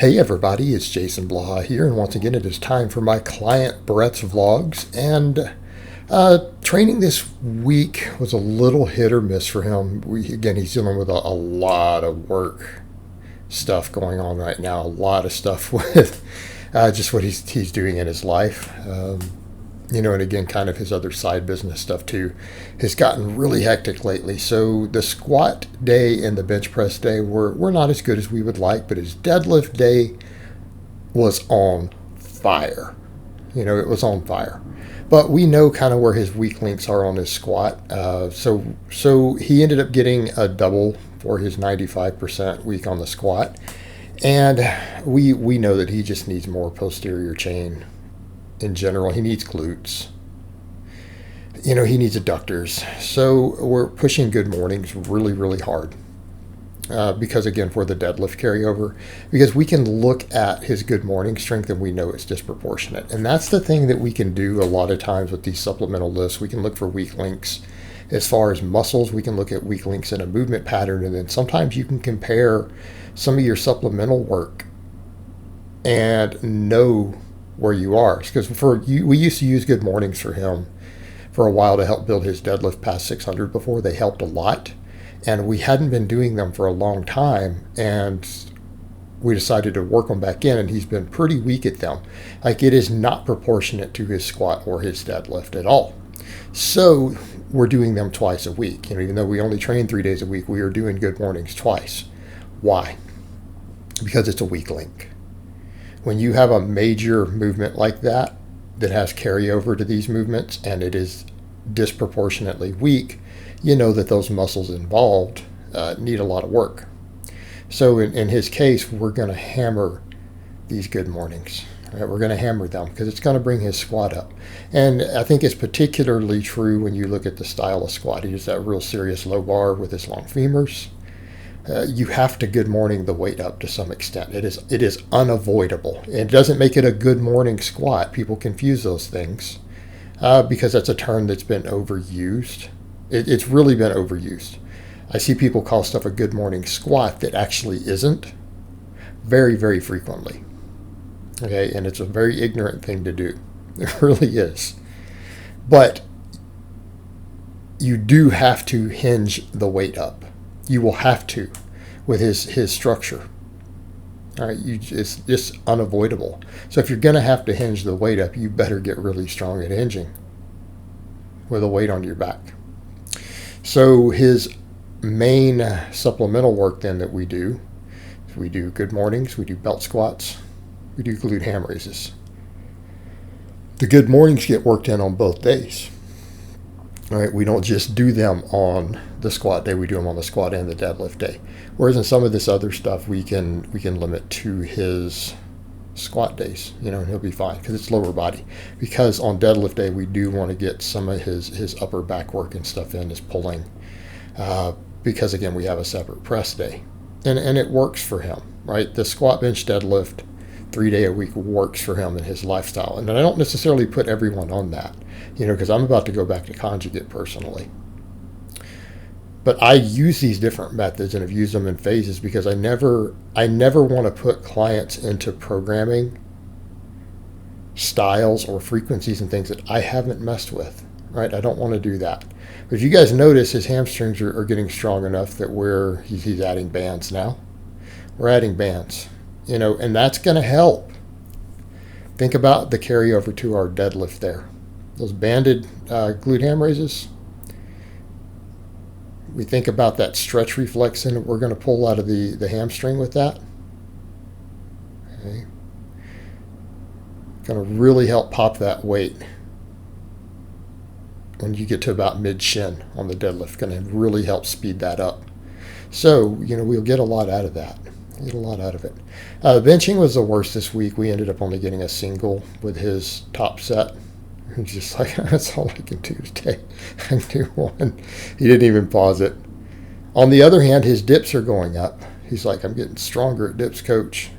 Hey everybody, it's Jason Blaha here, and once again it is time for my client Brett's Vlogs. And training this week was a little hit or miss for him. He's dealing with a lot of work stuff going on right now, a lot of stuff with just what he's doing in his life. And again, kind of his other side business stuff too has gotten really hectic lately. So the squat day and the bench press day were not as good as we would like, but his deadlift day was on fire. It was on fire. But we know kind of where his weak links are on his squat. So he ended up getting a double for his 95% week on the squat. And we know that he just needs more posterior chain. In general, he needs glutes. He needs adductors. So we're pushing good mornings really, really hard. Because again, for the deadlift carryover, because we can look at his good morning strength and we know it's disproportionate. And that's the thing that we can do a lot of times with these supplemental lifts. We can look for weak links. As far as muscles, we can look at weak links in a movement pattern. And then sometimes you can compare some of your supplemental work and know where you are. Because we used to use good mornings for him for a while to help build his deadlift past 600 before. They helped a lot, and we hadn't been doing them for a long time, and we decided to work them back in, and he's been pretty weak at them. Like, it is not proportionate to his squat or his deadlift at all. So we're doing them twice a week. Even though we only train 3 days a week, we are doing good mornings twice. Why? Because it's a weak link. When you have a major movement like that has carryover to these movements and it is disproportionately weak, you know that those muscles involved need a lot of work. So in his case, we're going to hammer these good mornings. Right? We're going to hammer them because it's going to bring his squat up. And I think it's particularly true when you look at the style of squat. He does that real serious low bar with his long femurs. You have to good morning the weight up to some extent. It is unavoidable. It doesn't make it a good morning squat. People confuse those things because that's a term that's been overused. It's really been overused. I see people call stuff a good morning squat that actually isn't very, very frequently. Okay, and it's a very ignorant thing to do. It really is. But you do have to hinge the weight up. You will have to with his structure. All right, it's just unavoidable. So if you're going to have to hinge the weight up, you better get really strong at hinging with a weight on your back. So his main supplemental work then that we do good mornings, we do belt squats, we do glute ham raises. The good mornings get worked in on both days. All right, we don't just do them on the squat day, we do them on the squat and the deadlift day. Whereas in some of this other stuff, we can limit to his squat days, and he'll be fine because it's lower body. Because on deadlift day, we do want to get some of his upper back work and stuff in, his pulling, because again, we have a separate press day, and it works for him, right? The squat, bench, deadlift 3 day a week works for him in his lifestyle. And I don't necessarily put everyone on that, because I'm about to go back to conjugate personally. But I use these different methods and have used them in phases because I never want to put clients into programming styles or frequencies and things that I haven't messed with, right? I don't want to do that. But if you guys notice, his hamstrings are getting strong enough that he's adding bands now. We're adding bands. And that's going to help. Think about the carryover to our deadlift there. Those banded glute ham raises. We think about that stretch reflex in that we're going to pull out of the hamstring with that. Okay. Going to really help pop that weight when you get to about mid-shin on the deadlift. Going to really help speed that up. So, we'll get a lot out of that. Get a lot out of it. The benching was the worst this week. We ended up only getting a single with his top set. He's just like, that's all I can do today. I can do one. He didn't even pause it. On the other hand, his dips are going up. He's like, I'm getting stronger at dips, coach.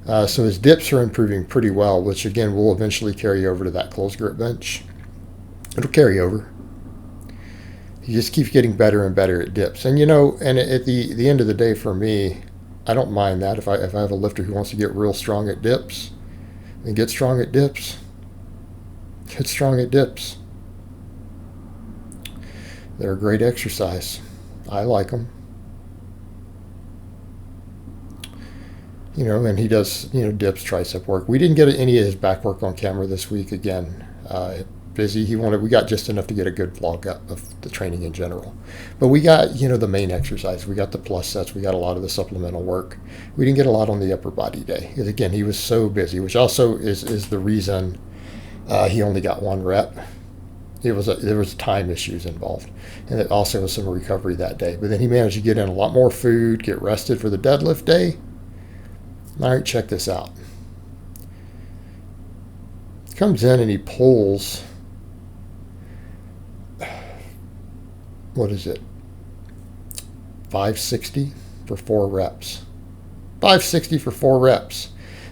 So his dips are improving pretty well, which again will eventually carry over to that closed grip bench. It'll carry over. He just keeps getting better and better at dips. And, and at the end of the day for me, I don't mind that. If I have a lifter who wants to get real strong at dips, then get strong at dips. Get strong at dips. They're a great exercise. I like them. And he does, dips, tricep work. We didn't get any of his back work on camera this week. Again, busy. We got just enough to get a good vlog up of the training in general. But we got, the main exercise. We got the plus sets. We got a lot of the supplemental work. We didn't get a lot on the upper body day. Because again, he was so busy, which also is the reason he only got 1 rep. There was time issues involved. And it also was some recovery that day. But then he managed to get in a lot more food, get rested for the deadlift day. All right, check this out. He comes in and he pulls, what is it, 560 for 4 reps. 560 for 4 reps.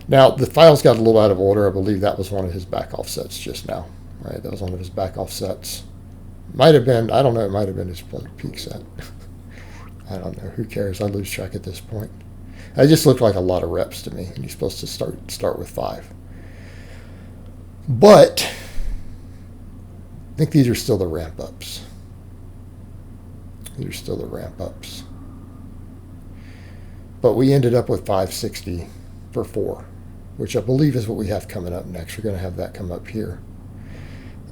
Now, the files got a little out of order. I believe that was one of his back off sets just now. Right, that was one of his back off sets. Might have been, I don't know, it might have been his peak set. I don't know. Who cares? I lose track at this point. It just looked like a lot of reps to me, and you're supposed to start with 5. But I think these are still the ramp ups. These are still the ramp ups. But we ended up with 560 for 4, which I believe is what we have coming up next. We're going to have that come up here.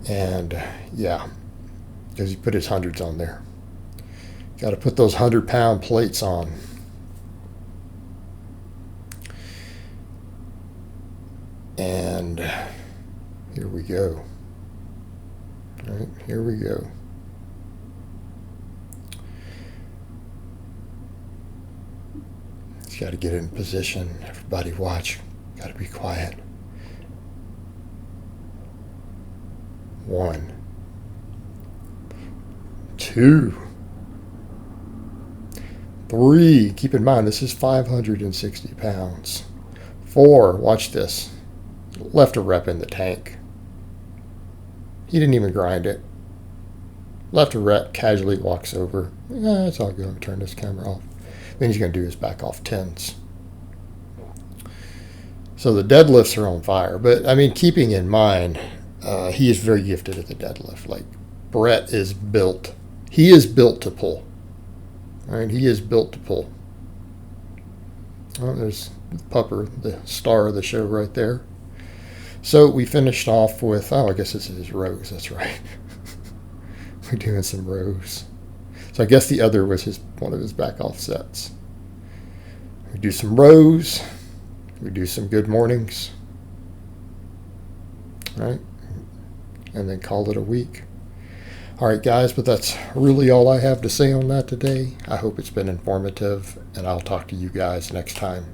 And yeah, because he put his hundreds on there. Got to put those 100-pound plates on. And here we go. All right, here we go. He's got to get in position. Everybody watch. Got to be quiet. 1, 2, 3. Keep in mind, this is 560 pounds. 4, watch this. Left a rep in the tank. He didn't even grind it. Left a rep, casually walks over. It's all good. Turn this camera off. Then he's going to do his back off 10s. So the deadlifts are on fire. But, I mean, keeping in mind, he is very gifted at the deadlift. Like, Brett is built. He is built to pull. All right, he is built to pull. Oh, there's Pupper, the star of the show right there. So we finished off with, I guess this is his rows. That's right. We're doing some rows. So I guess the other was one of his back off sets. We do some rows. We do some good mornings. All right. And then call it a week. All right, guys, but that's really all I have to say on that today. I hope it's been informative, and I'll talk to you guys next time.